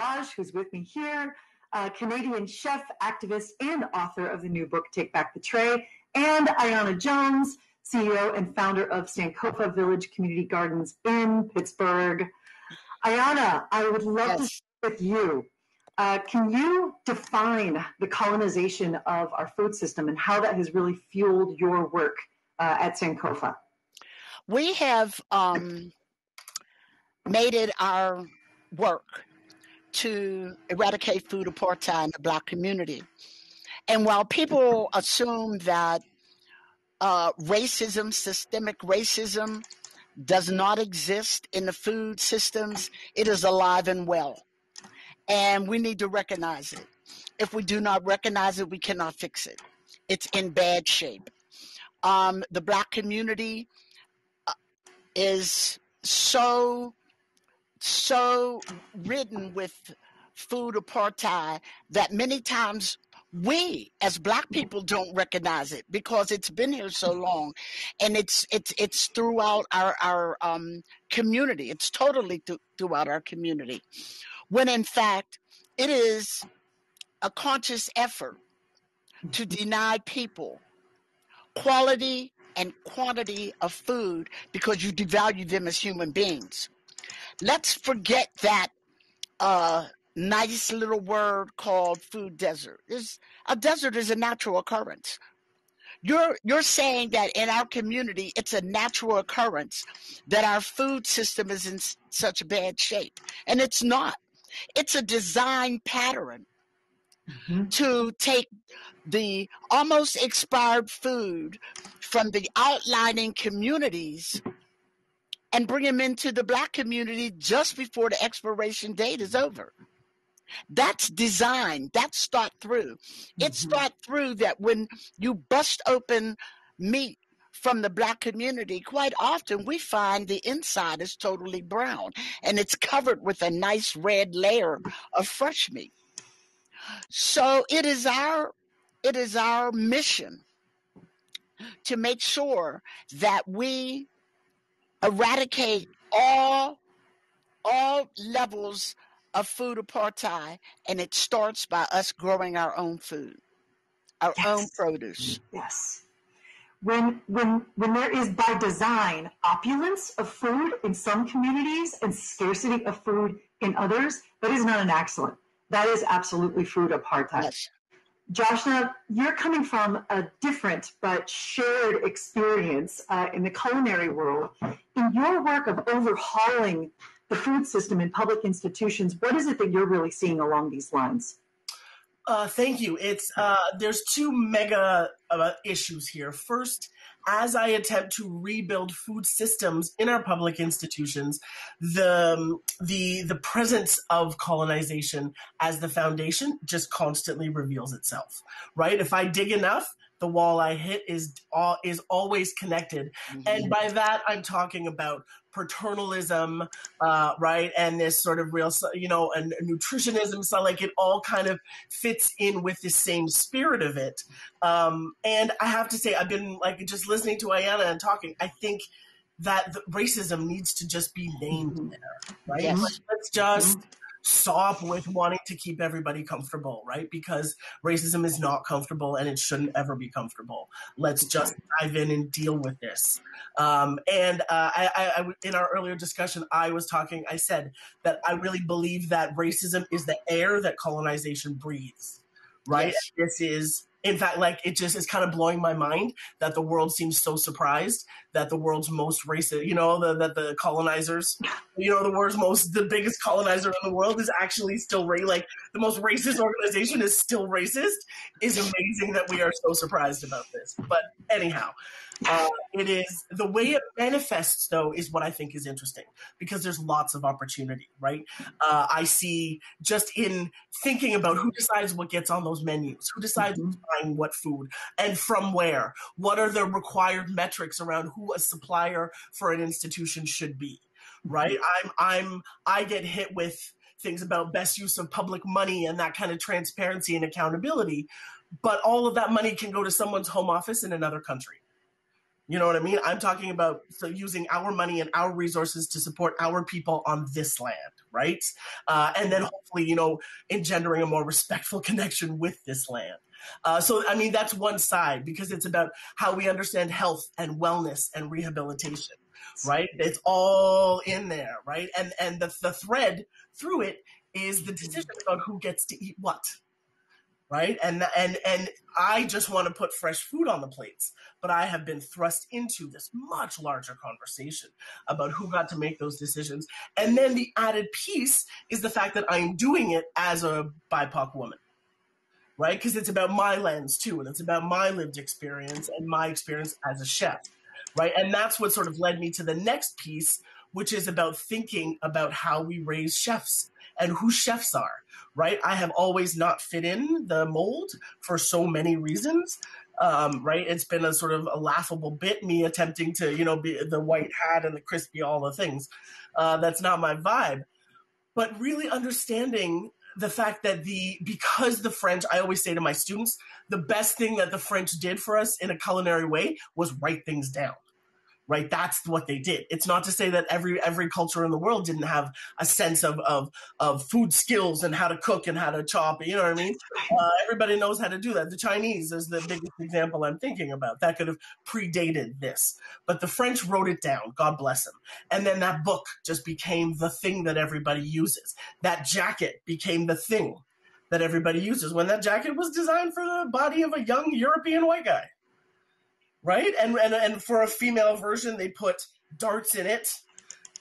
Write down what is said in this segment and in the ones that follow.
Maharaj, who's with me here, Canadian chef, activist, and author of the new book, Take Back the Tray, and Ayanna Jones, CEO and founder of Sankofa Village Community Gardens in Pittsburgh. Ayanna, I would love to start with you. Can you define the colonization of our food system and how that has really fueled your work at Sankofa? We have made it our work to eradicate food apartheid in the Black community. And while people assume that racism, systemic racism, does not exist in the food systems, it is alive and well. And we need to recognize it. If we do not recognize it, we cannot fix it. It's in bad shape. The Black community is so ridden with food apartheid that many times we as Black people don't recognize it because it's been here so long, and it's throughout our community. It's totally throughout our community, when in fact it is a conscious effort to deny people quality and quantity of food because you devalue them as human beings. Let's forget that nice little word called food desert. A desert is a natural occurrence. You're saying that in our community, it's a natural occurrence that our food system is in such bad shape. And it's not. It's a design pattern to take the almost expired food from the outlining communities and bring them into the Black community just before the expiration date is over. That's design. That's thought through. It's thought through that when you bust open meat from the Black community, quite often we find the inside is totally brown and it's covered with a nice red layer of fresh meat. So it is our mission to make sure that we eradicate all levels of food apartheid, and it starts by us growing our own food, our own produce. Yes. When there is by design opulence of food in some communities and scarcity of food in others, that is not an accident. That is absolutely food apartheid. Yes. Joshna, you're coming from a different but shared experience in the culinary world. In your work of overhauling the food system in public institutions, what is it that you're really seeing along these lines? Thank you. There's two mega issues here. First, as I attempt to rebuild food systems in our public institutions, the presence of colonization as the foundation just constantly reveals itself, right? If I dig enough, the wall I hit is always connected. And by that, I'm talking about paternalism, right? And this sort of real, and nutritionism. So like it all kind of fits in with the same spirit of it. And I have to say, I've been like just listening to Ayanna and talking, I think that the racism needs to just be named there, right? Yes. Like, let's just stop with wanting to keep everybody comfortable, right? Because racism is not comfortable and it shouldn't ever be comfortable. Let's just dive in and deal with this. And I in our earlier discussion, I said that I really believe that racism is the air that colonization breathes, right? Yes. This is, in fact, like it just is kind of blowing my mind that the world seems so surprised that the world's most racist, that the colonizers, the biggest colonizer in the world is actually still like the most racist organization is still racist. Is amazing that we are so surprised about this. But anyhow, it is the way it manifests, though, is what I think is interesting because there's lots of opportunity, right? I see just in thinking about who decides what gets on those menus, who decides who's buying what food and from where, what are the required metrics around who a supplier for an institution should be, right? I get hit with things about best use of public money and that kind of transparency and accountability, but all of that money can go to someone's home office in another country. You know what I mean? I'm talking about using our money and our resources to support our people on this land, right? And then hopefully, engendering a more respectful connection with this land. So, I mean, that's one side, because it's about how we understand health and wellness and rehabilitation, right? It's all in there, right? And the thread through it is the decision about who gets to eat what. Right. And I just want to put fresh food on the plates, but I have been thrust into this much larger conversation about who got to make those decisions. And then the added piece is the fact that I'm doing it as a BIPOC woman. Right. Because it's about my lens, too. And it's about my lived experience and my experience as a chef. Right. And that's what sort of led me to the next piece, which is about thinking about how we raise chefs and who chefs are. Right. I have always not fit in the mold for so many reasons. Right. It's been a sort of a laughable bit, me attempting to, be the white hat and the crispy, all the things. That's not my vibe. But really understanding the fact that because the French, I always say to my students, the best thing that the French did for us in a culinary way was write things down. Right, that's what they did. It's not to say that every culture in the world didn't have a sense of food skills and how to cook and how to chop. You know what I mean? Everybody knows how to do that. The Chinese is the biggest example I'm thinking about. That could have predated this, but the French wrote it down. God bless them. And then that book just became the thing that everybody uses. That jacket became the thing that everybody uses. When that jacket was designed for the body of a young European white guy. Right? And for a female version, they put darts in it,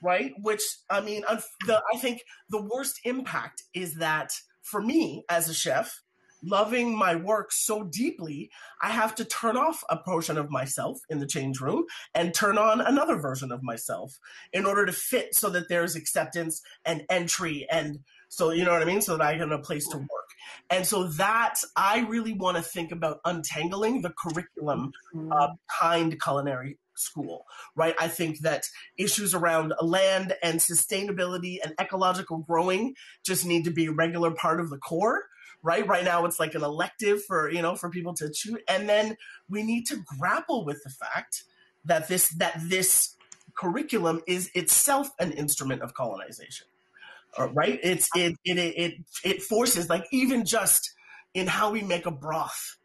right? Which, I mean, I think the worst impact is that for me as a chef, loving my work so deeply, I have to turn off a portion of myself in the change room and turn on another version of myself in order to fit, so that there's acceptance and entry, and so, you know what I mean? So that I have a place to work. And so that I really want to think about untangling the curriculum behind culinary school, right? I think that issues around land and sustainability and ecological growing just need to be a regular part of the core, right? Right now it's like an elective for people to choose. And then we need to grapple with the fact that this curriculum is itself an instrument of colonization. Right? It forces, like, even just in how we make a broth,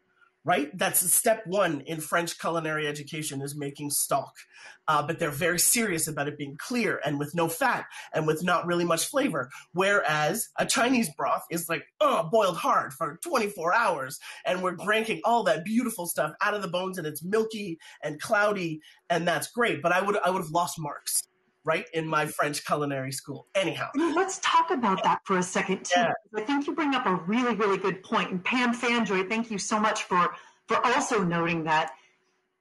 right? That's step one in French culinary education, is making stock. But they're very serious about it being clear and with no fat and with not really much flavor. Whereas a Chinese broth is like, boiled hard for 24 hours. And we're drinking all that beautiful stuff out of the bones, and it's milky and cloudy, and that's great. But I would have lost marks, right, in my French culinary school. Anyhow. Let's talk about that for a second, too. Yeah. I think you bring up a really, really good point. And Pam Fanjoy, thank you so much for also noting that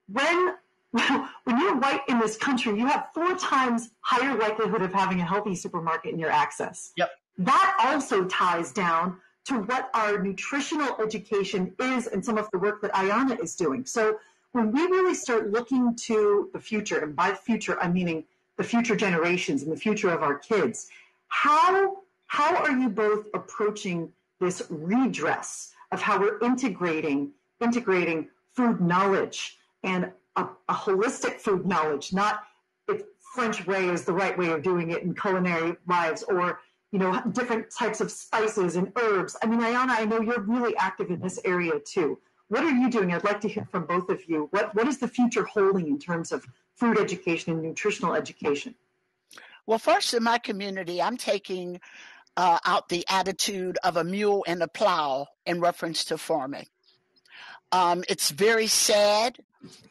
when you're white in this country, you have 4 times higher likelihood of having a healthy supermarket in your access. Yep. That also ties down to what our nutritional education is and some of the work that Ayanna is doing. So when we really start looking to the future, and by future, I'm meaning the future generations and the future of our kids, how are you both approaching this redress of how we're integrating food knowledge and a holistic food knowledge, not if French way is the right way of doing it in culinary lives, or different types of spices and herbs. I mean, Ayanna, I know you're really active in this area too. What are you doing? I'd like to hear from both of you. What is the future holding in terms of food education and nutritional education? Well, first, in my community, I'm taking out the attitude of a mule and a plow in reference to farming. It's very sad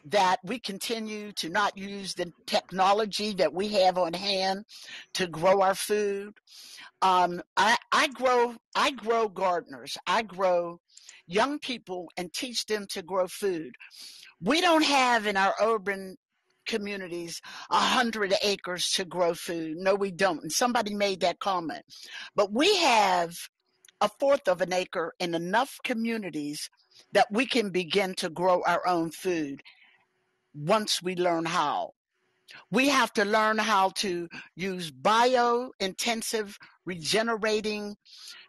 that we continue to not use the technology that we have on hand to grow our food. I grow gardeners. I grow young people and teach them to grow food. We don't have in our urban communities 100 acres to grow food. No, we don't. And somebody made that comment. But we have 1/4 of an acre in enough communities that we can begin to grow our own food once we learn how. We have to learn how to use bio-intensive regenerating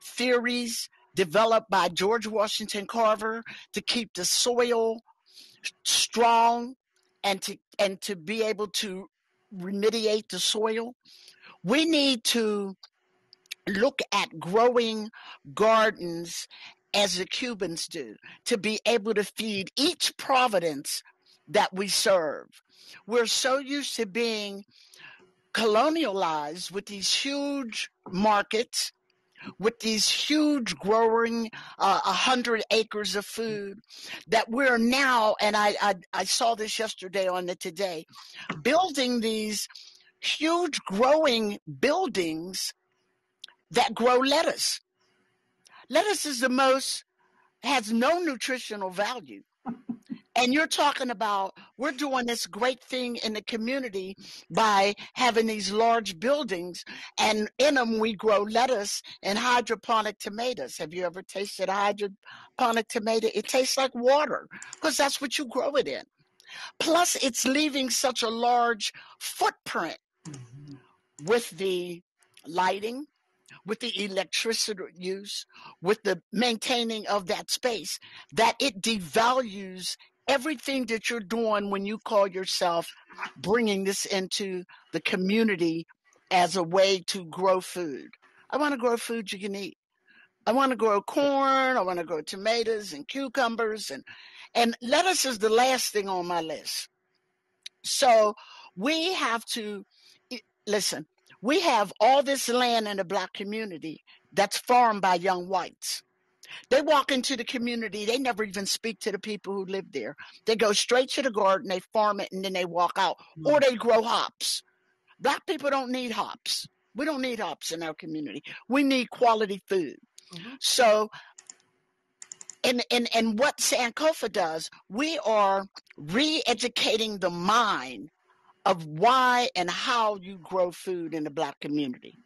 theories developed by George Washington Carver to keep the soil strong and to be able to remediate the soil, we need to look at growing gardens as the Cubans do, to be able to feed each province that we serve. We're so used to being colonialized with these huge markets, with these huge growing 100 acres of food, that we're now, and I saw this yesterday on the Today, building these huge growing buildings that grow lettuce. Lettuce has no nutritional value. And you're talking about, we're doing this great thing in the community by having these large buildings, and in them we grow lettuce and hydroponic tomatoes. Have you ever tasted a hydroponic tomato? It tastes like water, because that's what you grow it in. Plus, it's leaving such a large footprint with the lighting, with the electricity use, with the maintaining of that space, that it devalues everything that you're doing when you call yourself bringing this into the community as a way to grow food. I want to grow food you can eat. I want to grow corn. I want to grow tomatoes and cucumbers, and lettuce is the last thing on my list. So we have to listen. We have all this land in the Black community that's farmed by young whites. They walk into the community. They never even speak to the people who live there. They go straight to the garden. They farm it, and then they walk out. Or they grow hops. Black people don't need hops. We don't need hops in our community. We need quality food. So, and what Sankofa does, we are re-educating the mind of why and how you grow food in the Black community.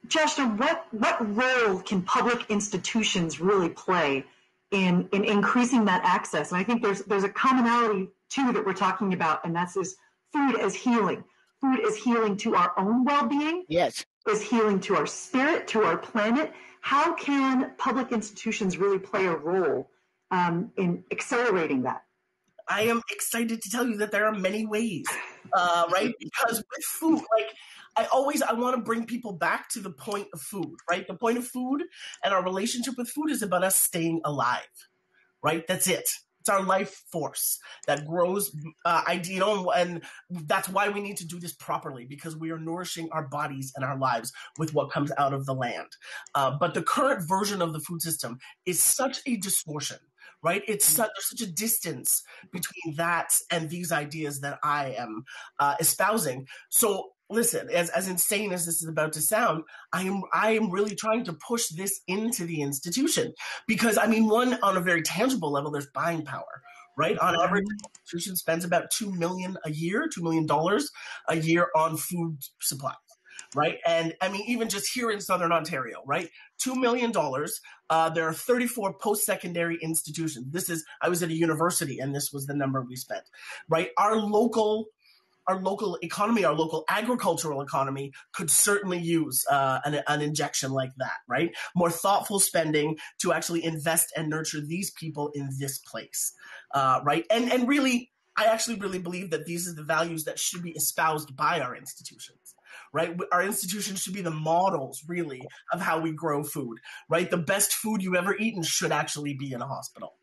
Joshna, what role can public institutions really play in increasing that access? And I think there's a commonality too that we're talking about, and that's this food as healing. Food is healing to our own well-being. Yes. Is healing to our spirit, to our planet. How can public institutions really play a role in accelerating that? I am excited to tell you that there are many ways, right? Because with food, I want to bring people back to the point of food, right? The point of food and our relationship with food is about us staying alive, right? That's it. It's our life force that grows, and that's why we need to do this properly, because we are nourishing our bodies and our lives with what comes out of the land. But the current version of the food system is such a distortion, right? There's such a distance between that and these ideas that I am espousing. So listen, as insane as this is about to sound, I am really trying to push this into the institution, because one, on a very tangible level, there's buying power, right? On average, the institution spends about $2 million a year on food supplies. Right. And even just here in Southern Ontario, right? $2 million. There are 34 post-secondary institutions. I was at a university, and this was the number we spent, right? Our local economy, our local agricultural economy could certainly use an injection like that, right? More thoughtful spending to actually invest and nurture these people in this place, right? And really, I actually really believe that these are the values that should be espoused by our institutions. Right? Our institutions should be the models, really, of how we grow food, right? The best food you've ever eaten should actually be in a hospital,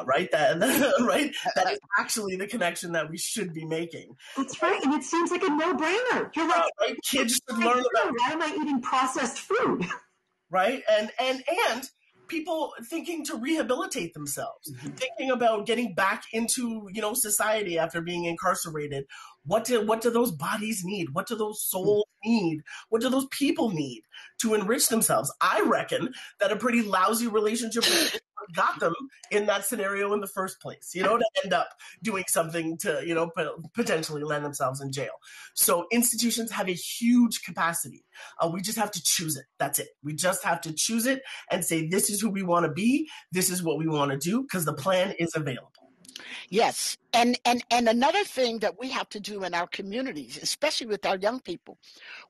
right? Right? That is actually the connection that we should be making. That's right, and it seems like a no-brainer. You're like, right? Kids should learn about. Why am I eating processed food? Right? And people thinking to rehabilitate themselves, thinking about getting back into, society after being incarcerated. What do those bodies need? What do those souls need? What do those people need to enrich themselves? I reckon that a pretty lousy relationship with got them in that scenario in the first place, to end up doing something to, potentially land themselves in jail. So institutions have a huge capacity. We just have to choose it. That's it. We just have to choose it and say, this is who we want to be. This is what we want to do, because the plan is available. Yes. And another thing that we have to do in our communities, especially with our young people,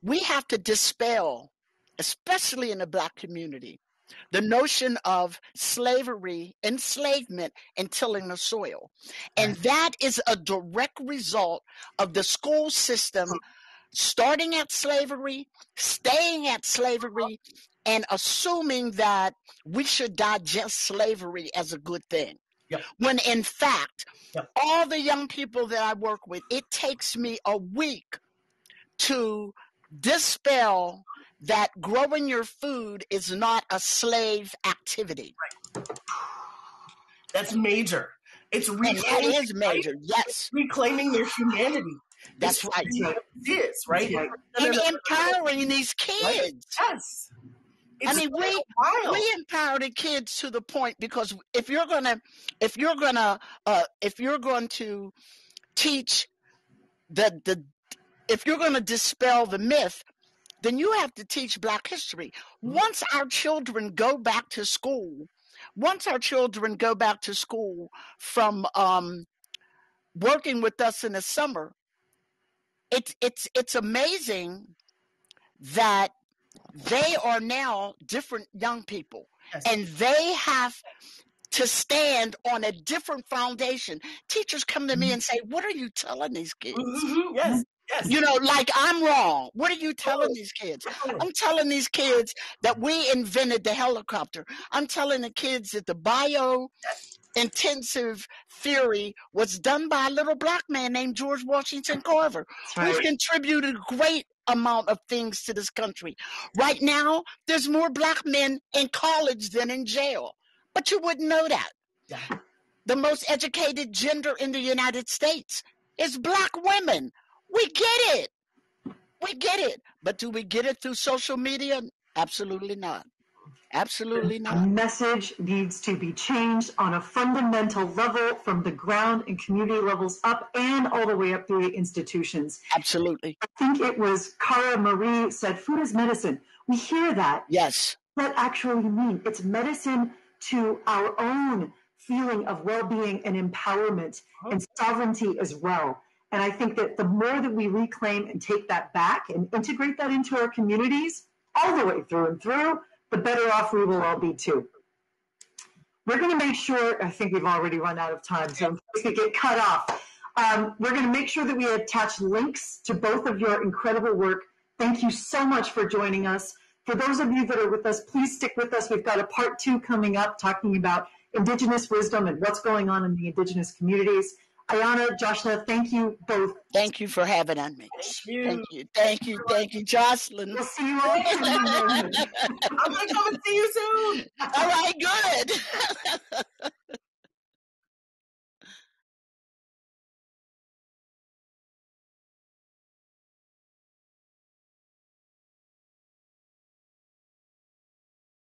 we have to dispel, especially in the Black community, the notion of slavery, enslavement, and tilling the soil. And that is a direct result of the school system starting at slavery, staying at slavery, and assuming that we should digest slavery as a good thing. Yep. When in fact, Yep. all the young people that I work with, it takes me a week to dispel that growing your food is not a slave activity. Right. That's major. It's reclaiming. That is major, right? Yes. It's reclaiming their humanity. That's right. It is, right? Right. And empowering these kids. Right? Yes. I mean, we empower the kids to the point, because if you're going to teach if you're going to dispel the myth, then you have to teach Black history. Once our children go back to school from working with us in the summer, it's amazing that they are now different young people. Yes. And they have to stand on a different foundation. Teachers come to me and say, what are you telling these kids? Mm-hmm. Yes. Yes. You know, like, I'm wrong. What are you telling these kids? I'm telling these kids that we invented the helicopter. I'm telling the kids that the bio-intensive theory was done by a little Black man named George Washington Carver, who's contributed a great amount of things to this country. Right now, there's more Black men in college than in jail, but you wouldn't know that. Yeah. The most educated gender in the United States is Black women. We get it. But do we get it through social media? Absolutely not. Absolutely not. The message needs to be changed on a fundamental level, from the ground and community levels up, and all the way up through the institutions. Absolutely. I think it was Cara Marie said, food is medicine. We hear that. Yes. What does that actually mean? It's medicine to our own feeling of well-being and empowerment and sovereignty as well. And I think that the more that we reclaim and take that back and integrate that into our communities all the way through and through, the better off we will all be too. We're going to make sure, I think we've already run out of time, so in case we get cut off, we're going to make sure that we attach links to both of your incredible work. Thank you so much for joining us. For those of you that are with us, please stick with us. We've got a part 2 coming up talking about Indigenous wisdom and what's going on in the Indigenous communities. Ayanna, Joshna, thank you both. Thank you for having on me. Thank you, Jocelyn. We'll see you all soon. I'm going to come and see you soon. All right, good.